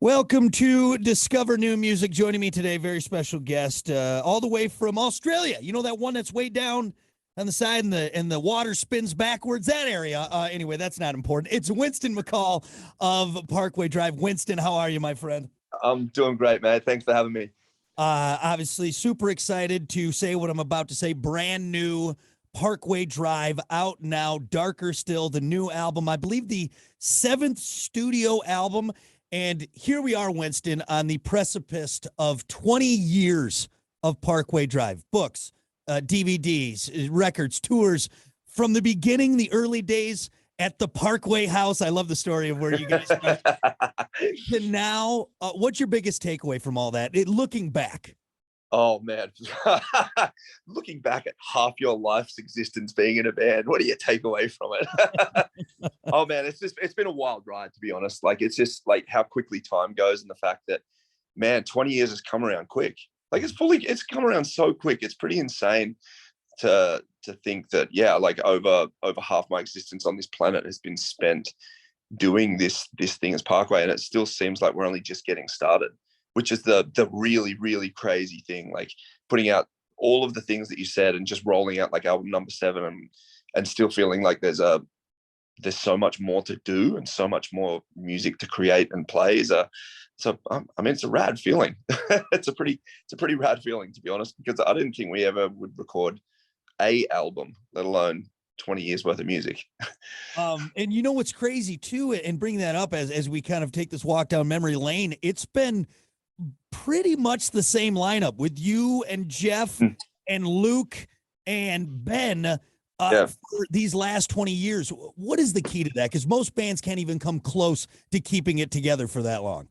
Welcome to Discover New Music. Joining me today, very special guest, all the way from Australia. You know that one that's way down on the side and the water spins backwards? That area. Anyway, that's not important. It's Winston McCall of Parkway Drive. Winston, how are you, my friend? I'm doing great, man. Thanks for having me. Obviously, super excited to say what I'm about to say. Brand new Parkway Drive out now. Darker Still, the new album. I believe the 7th studio album. And here we are, Winston, on the precipice of 20 years of Parkway Drive. Books, DVDs, records, tours. From the beginning, the early days at the Parkway House. I love the story of where you guys started. To now, what's your biggest takeaway from all that? Looking back. Oh, man. Looking back at half your life's existence being in a band, what do you take away from it? Oh, man, it's been a wild ride, to be honest. Like, it's just like how quickly time goes and the fact that, man, 20 years has come around quick. Like, it's come around so quick. It's pretty insane to think that, yeah, like over half my existence on this planet has been spent doing this thing as Parkway. And it still seems like we're only just getting started, which is the really, really crazy thing, like putting out all of the things that you said and just rolling out like album number 7 and still feeling like there's so much more to do and so much more music to create and play it's a rad feeling. It's a pretty rad feeling, to be honest, because I didn't think we ever would record a album, let alone 20 years worth of music. And you know what's crazy too, and bring that up as we kind of take this walk down memory lane, it's been pretty much the same lineup with you and Jeff and Luke and Ben for these last 20 years. What is the key to that? Because most bands can't even come close to keeping it together for that long.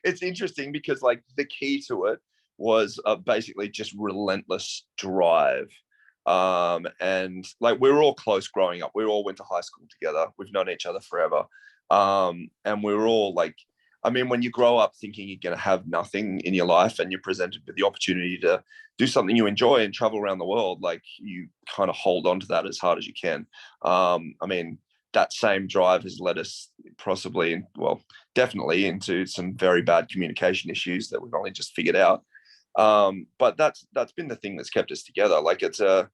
It's interesting because like the key to it was basically just relentless drive. And like we were all close growing up. We all went to high school together. We've known each other forever. And we were all like, I mean, when you grow up thinking you're going to have nothing in your life and you're presented with the opportunity to do something you enjoy and travel around the world, like you kind of hold on to that as hard as you can. I mean, that same drive has led us definitely into some very bad communication issues that we've only just figured out. But that's been the thing that's kept us together. Like it's a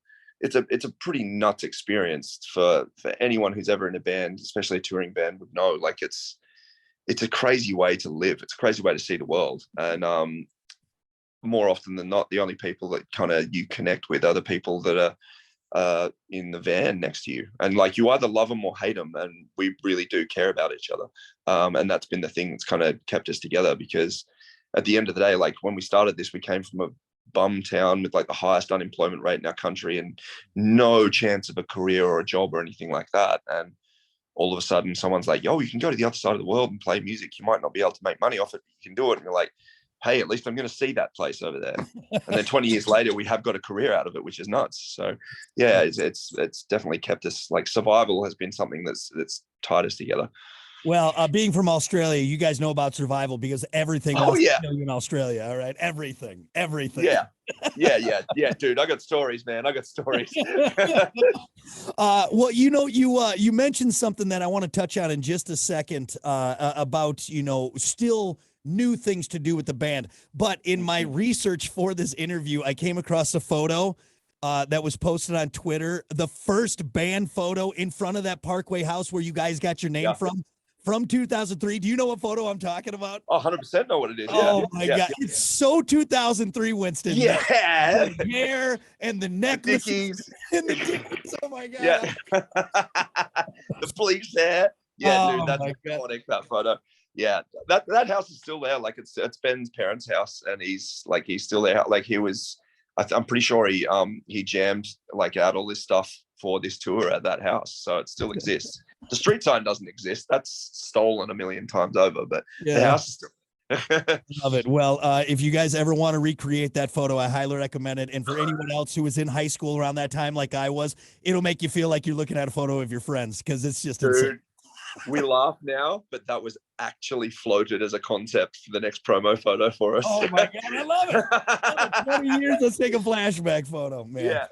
pretty nuts experience for anyone who's ever in a band, especially a touring band, would know. Like it's a crazy way to live. It's a crazy way to see the world. And more often than not, the only people that kind of you connect with are the people that are in the van next to you. And like you either love them or hate them. And we really do care about each other. And that's been the thing that's kind of kept us together, because at the end of the day, like when we started this, we came from a bum town with like the highest unemployment rate in our country and no chance of a career or a job or anything like that. And all of a sudden someone's like, yo, you can go to the other side of the world and play music. You might not be able to make money off it, but you can do it. And you're like, hey, at least I'm going to see that place over there. And then 20 years later, we have got a career out of it, which is nuts. So yeah, it's definitely kept us, like survival has been something that's tied us together. Well, being from Australia, you guys know about survival because everything wants to kill you in Australia. All right. Everything. Yeah. Dude, I got stories, man. I got stories. Well, you mentioned something that I want to touch on in just a second, about, still new things to do with the band. But in my research for this interview, I came across a photo that was posted on Twitter, the first band photo in front of that Parkway House where you guys got your name from 2003. Do you know what photo I'm talking about? 100% know what it is. Oh my God. It's so 2003, Winston. Yeah. The hair and the necklace. And the Dickies. Oh my God. Yeah. The police hair. Yeah, dude, that's iconic, that photo. Yeah. That house is still there. Like it's Ben's parents' house, and he's still there. Like I'm pretty sure he jammed like out all this stuff for this tour at that house. So it still exists. The street sign doesn't exist. That's stolen a million times over, but the house is still. Love it. Well, if you guys ever want to recreate that photo, I highly recommend it. And for anyone else who was in high school around that time, like I was, it'll make you feel like you're looking at a photo of your friends, because it's just insane. We laugh now, but that was actually floated as a concept for the next promo photo for us. Oh my God, I love it. 20 years, let's take a flashback photo, man. Yeah.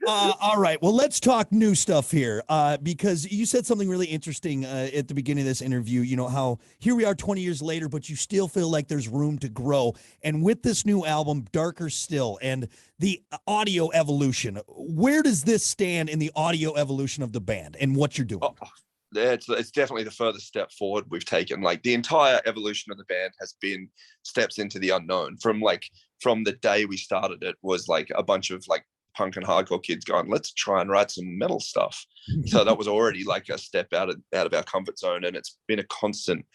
All right. Well, let's talk new stuff here because you said something really interesting at the beginning of this interview. You know, how here we are 20 years later, but you still feel like there's room to grow. And with this new album, Darker Still, and the audio evolution, where does this stand in the audio evolution of the band and what you're doing? Oh, yeah, it's definitely the furthest step forward we've taken. Like the entire evolution of the band has been steps into the unknown. From the day we started, it was like a bunch of like punk and hardcore kids going, let's try and write some metal stuff. So that was already like a step out of our comfort zone, and it's been a constant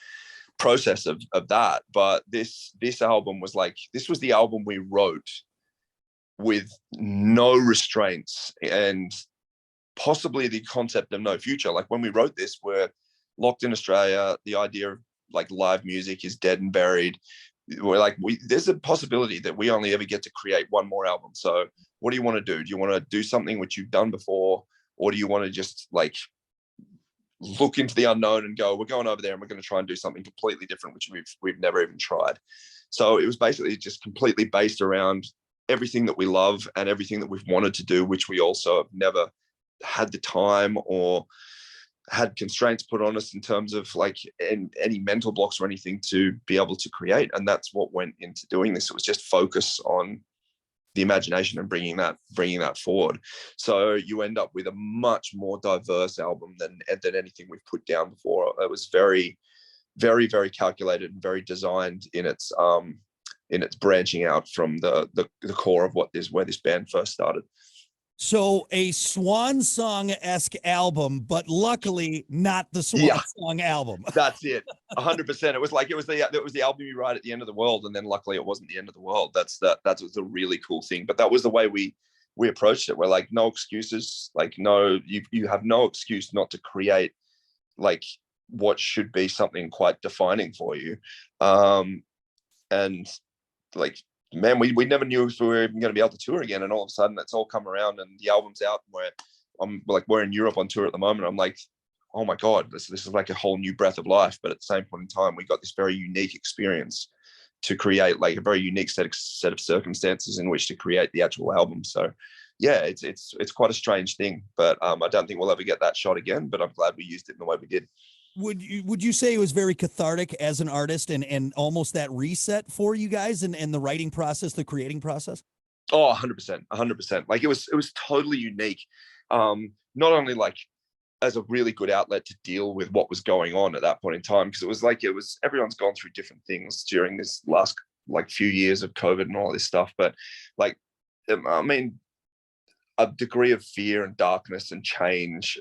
process of that. But this album was like, this was the album we wrote with no restraints and possibly the concept of no future. Like when we wrote this, we're locked in Australia. The idea of like live music is dead and buried. We're like, there's a possibility that we only ever get to create one more album. So what do you want to do? Do you want to do something which you've done before? Or do you want to just like look into the unknown and go, we're going over there and we're going to try and do something completely different, which we've never even tried. So it was basically just completely based around everything that we love and everything that we've wanted to do, which we also have never had the time or had constraints put on us in terms of like any mental blocks or anything to be able to create. And that's what went into doing this. It was just focus on the imagination and bringing that forward. So you end up with a much more diverse album than anything we've put down before. It was very, very, very calculated and very designed in its branching out from the core of where this band first started. So a swan song-esque album, but luckily not the swan song album. That's it. 100%. It was the album you write at the end of the world, and then luckily it wasn't the end of the world. That's the really cool thing. But that was the way we approached it. We're like, no excuses. Like, no, you have no excuse not to create like what should be something quite defining for you. And like, man, we never knew if we were even going to be able to tour again, and all of a sudden it's all come around and the album's out, and we're in Europe on tour at the moment. I'm like, oh my god, this is like a whole new breath of life. But at the same point in time, we got this very unique experience to create, like a very unique set of circumstances in which to create the actual album. So yeah, it's quite a strange thing, but I don't think we'll ever get that shot again, but I'm glad we used it in the way we did. Would you say it was very cathartic as an artist and almost that reset for you guys and the writing process, the creating process? Oh, 100%, 100%. Like it was totally unique. Not only like as a really good outlet to deal with what was going on at that point in time, because it was everyone's gone through different things during this last like few years of COVID and all this stuff. But like, I mean, a degree of fear and darkness and change,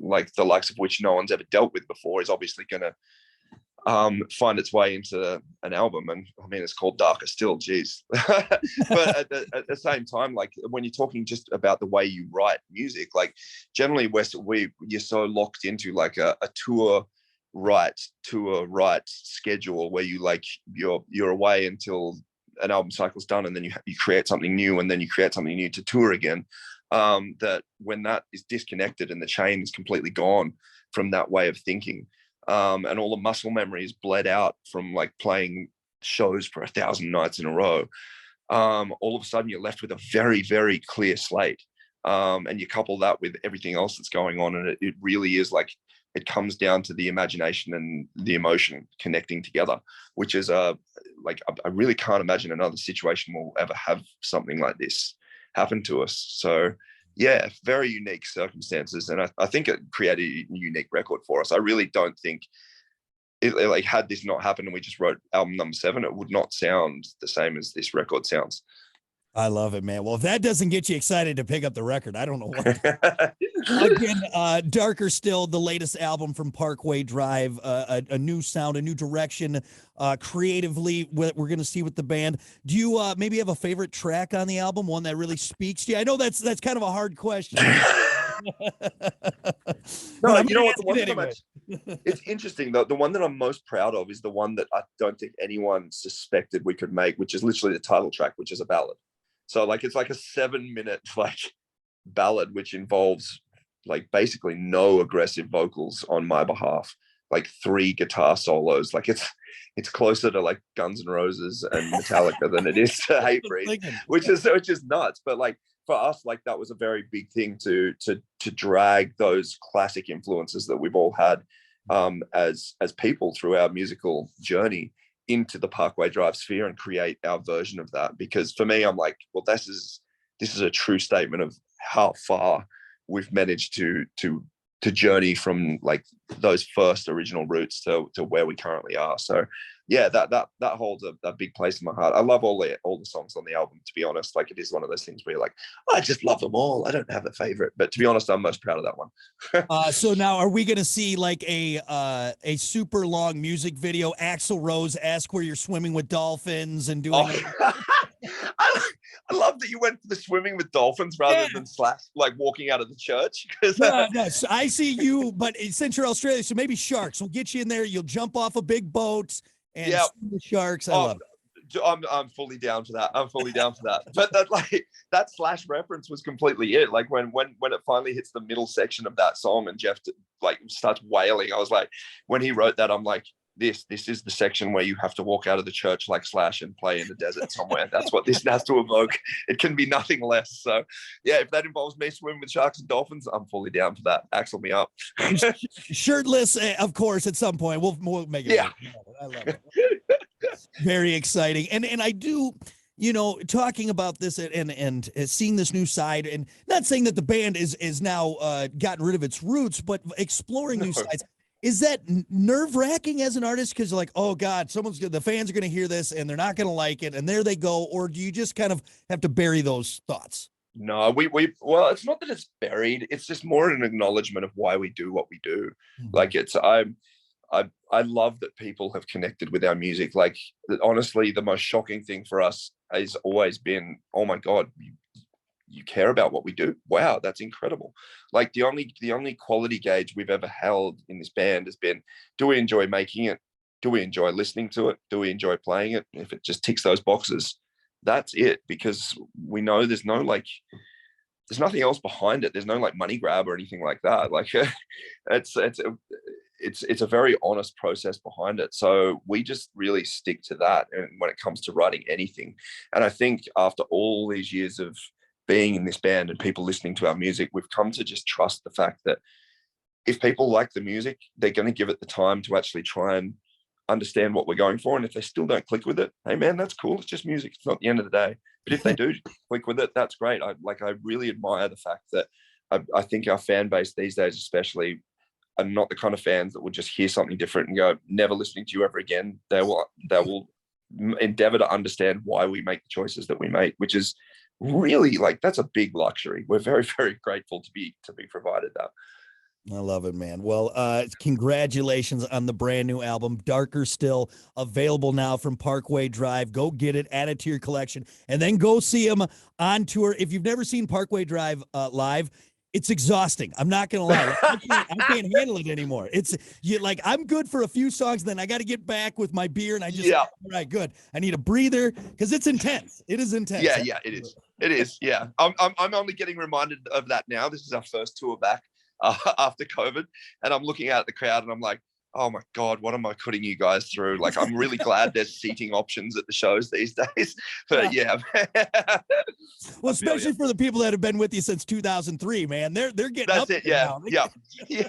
like the likes of which no one's ever dealt with before, is obviously going to find its way into an album. And I mean, it's called Darker Still, geez. But at the same time, like when you're talking just about the way you write music, like generally you're so locked into like a tour write schedule where you like you're away until an album cycle's done, and then you create something new, and then you create something new to tour again. That when that is disconnected and the chain is completely gone from that way of thinking, and all the muscle memory is bled out from like playing shows for 1,000 nights in a row, all of a sudden you're left with a very, very clear slate. And you couple that with everything else that's going on, and it really is like, it comes down to the imagination and the emotion connecting together, which is like, I really can't imagine another situation we'll ever have something like this happen to us. So yeah, very unique circumstances. And I think it created a unique record for us. I really don't think like had this not happened and we just wrote album number 7, it would not sound the same as this record sounds. I love it, man. Well, if that doesn't get you excited to pick up the record, I don't know what. Again, Darker Still, the latest album from Parkway Drive, a new sound, a new direction, creatively, what we're going to see with the band. Do you maybe have a favorite track on the album, one that really speaks to you? I know that's kind of a hard question. No, you know what? The one anyway. It's interesting though. The one that I'm most proud of is the one that I don't think anyone suspected we could make, which is literally the title track, which is a ballad. So like it's like a 7-minute like ballad, which involves like basically no aggressive vocals on my behalf, like 3 guitar solos. Like it's closer to like Guns N' Roses and Metallica than it is to Hatebreed, which is nuts. But like for us, like that was a very big thing to drag those classic influences that we've all had as people through our musical journey into the Parkway Drive sphere and create our version of that. Because for me, I'm like, well, this is a true statement of how far we've managed to journey from like those first original roots to where we currently are. So yeah, that holds a big place in my heart. I love all the songs on the album, to be honest. Like it is one of those things where you're like, I just love them all. I don't have a favorite, but to be honest, I'm most proud of that one. So now, are we going to see like a super long music video, Axl Rose-esque, where you're swimming with dolphins and doing? I love that you went for the swimming with dolphins rather than Slash like walking out of the church. No, so I see you, but since you're Australia, so maybe sharks. We'll get you in there. You'll jump off a big boat and swim with sharks. I love it. I'm fully down for that. But that Slash reference was completely it. Like when it finally hits the middle section of that song and Jeff like starts wailing, I was like, when he wrote that, I'm like, this is the section where you have to walk out of the church like Slash and play in the desert somewhere. That's what this has to evoke. It can be nothing less. So yeah, if that involves me swimming with sharks and dolphins, I'm fully down for that. Axel me up. Shirtless, of course, at some point. We'll make it. Yeah. I love it. Very exciting. And I do, talking about this and seeing this new side, and not saying that the band is now gotten rid of its roots, but exploring new sides. Is that nerve-wracking as an artist? Because you're like, oh God, the fans are going to hear this and they're not going to like it, and there they go. Or do you just kind of have to bury those thoughts? No, well, it's not that it's buried. It's just more an acknowledgement of why we do what we do. Mm-hmm. Like I love that people have connected with our music. Like honestly, the most shocking thing for us has always been, oh my God, you care about what we do. Wow, that's incredible. Like the only quality gauge we've ever held in this band has been, do we enjoy making it? Do we enjoy listening to it? Do we enjoy playing it? If it just ticks those boxes, that's it. Because we know there's nothing else behind it. There's no like money grab or anything like that. Like it's a very honest process behind it. So we just really stick to that. And when it comes to writing anything, and I think after all these years of being in this band and people listening to our music, we've come to just trust the fact that if people like the music, they're going to give it the time to actually try and understand what we're going for. And if they still don't click with it, hey man, that's cool. It's just music. It's not the end of the day. But if they do click with it, that's great. I really admire the fact that I think our fan base these days, especially, are not the kind of fans that will just hear something different and go, never listening to you ever again. They will endeavor to understand why we make the choices that we make, which is really like, that's a big luxury. We're very, very grateful to be provided that. I love it, man. Well, congratulations on the brand new album, Darker Still, available now from Parkway Drive. Go get it, add it to your collection, and then go see them on tour. If you've never seen Parkway Drive live, it's exhausting. I'm not gonna lie. I can't handle it anymore. I'm good for a few songs, then I got to get back with my beer, and all right, good. I need a breather because it's intense. It is intense. Yeah, it is. It is. Yeah, I'm only getting reminded of that now. This is our first tour back after COVID, and I'm looking out at the crowd, and I'm like, oh my God, what am I putting you guys through? Like, I'm really glad there's seating options at the shows these days. But yeah. Well, especially for the people that have been with you since 2003, man. They're getting That's up it. Yeah. You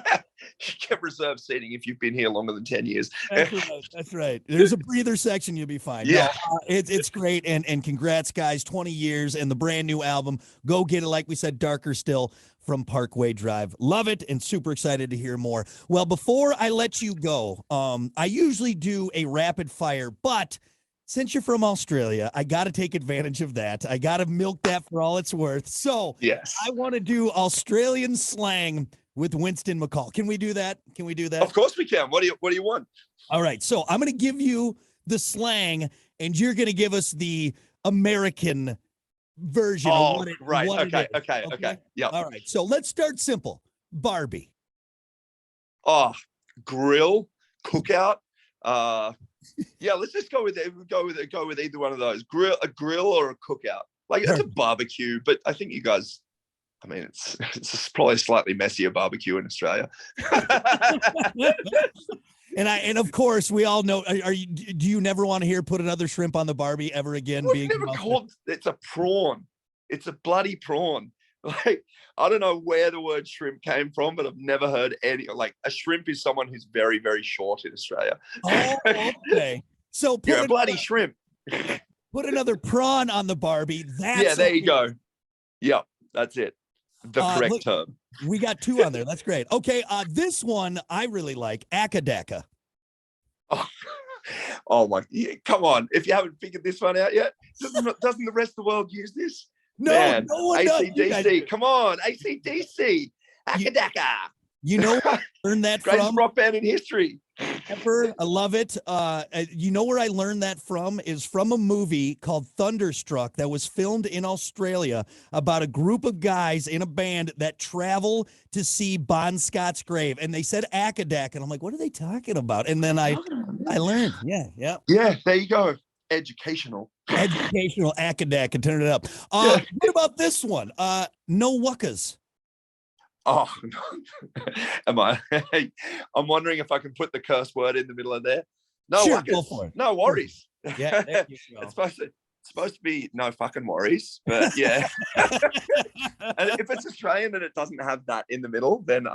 get reserved seating if you've been here longer than 10 years. That's right. There's a breather section. You'll be fine. Yeah. No, it's great. And congrats, guys. 20 years and the brand new album. Go get it. Like we said, Darker Still from Parkway Drive. Love it and super excited to hear more. Well, before I let you go, I usually do a rapid fire, but since you're from Australia, I got to take advantage of that. I got to milk that for all it's worth. So yes, I want to do Australian slang with Winston McCall. Can we do that? Of course we can. What do you want? All right. So I'm going to give you the slang and you're going to give us the American version of what it right. what Okay. it is. Okay. Yeah. All right. So let's start simple. Barbie. Oh, grill, cookout. Yeah, let's just go with either one of those. A grill or a cookout. Like it's a barbecue, but I think you guys, I mean, it's probably a slightly messier barbecue in Australia. And of course we all know. Do you never want to hear put another shrimp on the Barbie ever again? It's a prawn. It's a bloody prawn. Like, I don't know where the word shrimp came from, but I've never heard any. Like, a shrimp is someone who's very, very short in Australia. Oh, okay. So You're a bloody shrimp. put another prawn on the Barbie. That's Yeah, there you go. Yep, that's it. The correct look, term. We got 2 on there. That's great. Okay, this one I really like, Akadaka. Oh my! Yeah, come on! If you haven't figured this one out yet, doesn't the rest of the world use this? No, Man, no one does. AC/DC. Come on, AC/DC. Akadaka. You know where I learned that Greatest from? rock band in history. Ever. I love it. You know where I learned that from is from a movie called Thunderstruck that was filmed in Australia about a group of guys in a band that travel to see Bon Scott's grave. And they said Akadak. And I'm like, what are they talking about? And then I learned. Yeah. Yeah, there you go. Educational Akadak, and turn it up. Yeah. What about this one? No wuckas. Oh, am I? I'm wondering if I can put the curse word in the middle of there. No, sure, go for it. No worries. Yeah, there you go. It's supposed to be no fucking worries, but yeah. And if it's Australian and it doesn't have that in the middle, then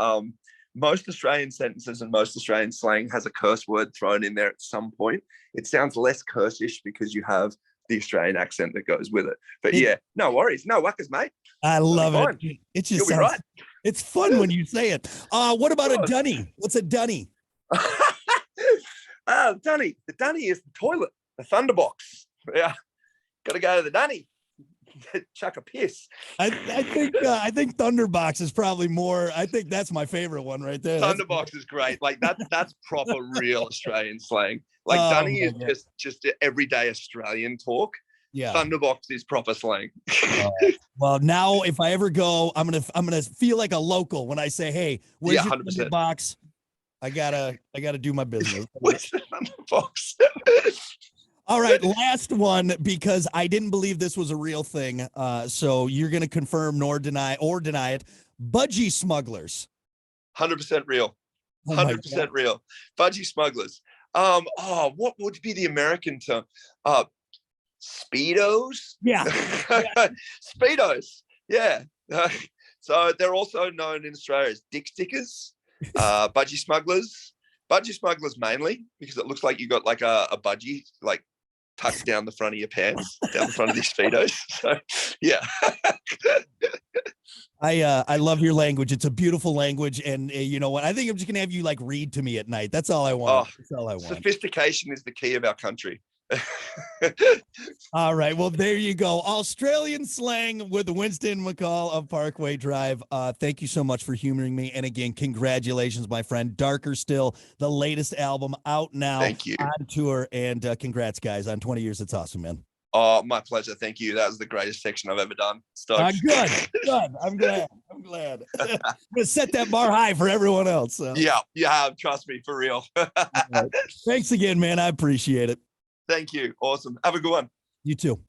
most Australian sentences and most Australian slang has a curse word thrown in there at some point. It sounds less cursish because you have the Australian accent that goes with it. But yeah, no worries, no wuckers, mate. I love it. It just sounds right. It's fun when you say it. What about a dunny? What's a dunny? Dunny. The dunny is the toilet, the thunderbox. Yeah, got to go to the dunny. Chuck a piss. I think Thunderbox is probably more. I think that's my favorite one right there. Thunderbox is great. Like that's proper real Australian slang. Like dunny is just everyday Australian talk. Yeah. Thunderbox is proper slang. Well, now if I ever go, I'm gonna feel like a local when I say, "Hey, where's your 100%. Thunderbox?" I gotta do my business. What's the Thunderbox? All right, last one, because I didn't believe this was a real thing. So you're gonna confirm nor deny it. Budgie smugglers. 100% real. 100% real. Budgie smugglers. What would be the American term? Speedos. Yeah. Speedos. Yeah. So they're also known in Australia as dick stickers, budgie smugglers. Budgie smugglers mainly because it looks like you got like a budgie like tucked down the front of your pants, down the front of these Speedos. So yeah. I love your language. It's a beautiful language, and you know what? I think I'm just gonna have you like read to me at night. That's all I want. That's all I want. Sophistication is the key of our country. All right. Well, there you go. Australian slang with Winston McCall of Parkway Drive. Thank you so much for humoring me. And again, congratulations, my friend. Darker Still, the latest album out now. Thank you. On tour. And congrats, guys, on 20 years. It's awesome, man. Oh, my pleasure. Thank you. That was the greatest section I've ever done. Stoked. Good. I'm glad. I'm going to set that bar high for everyone else. So. Yeah. Trust me, for real. Right. Thanks again, man. I appreciate it. Thank you. Awesome. Have a good one. You too.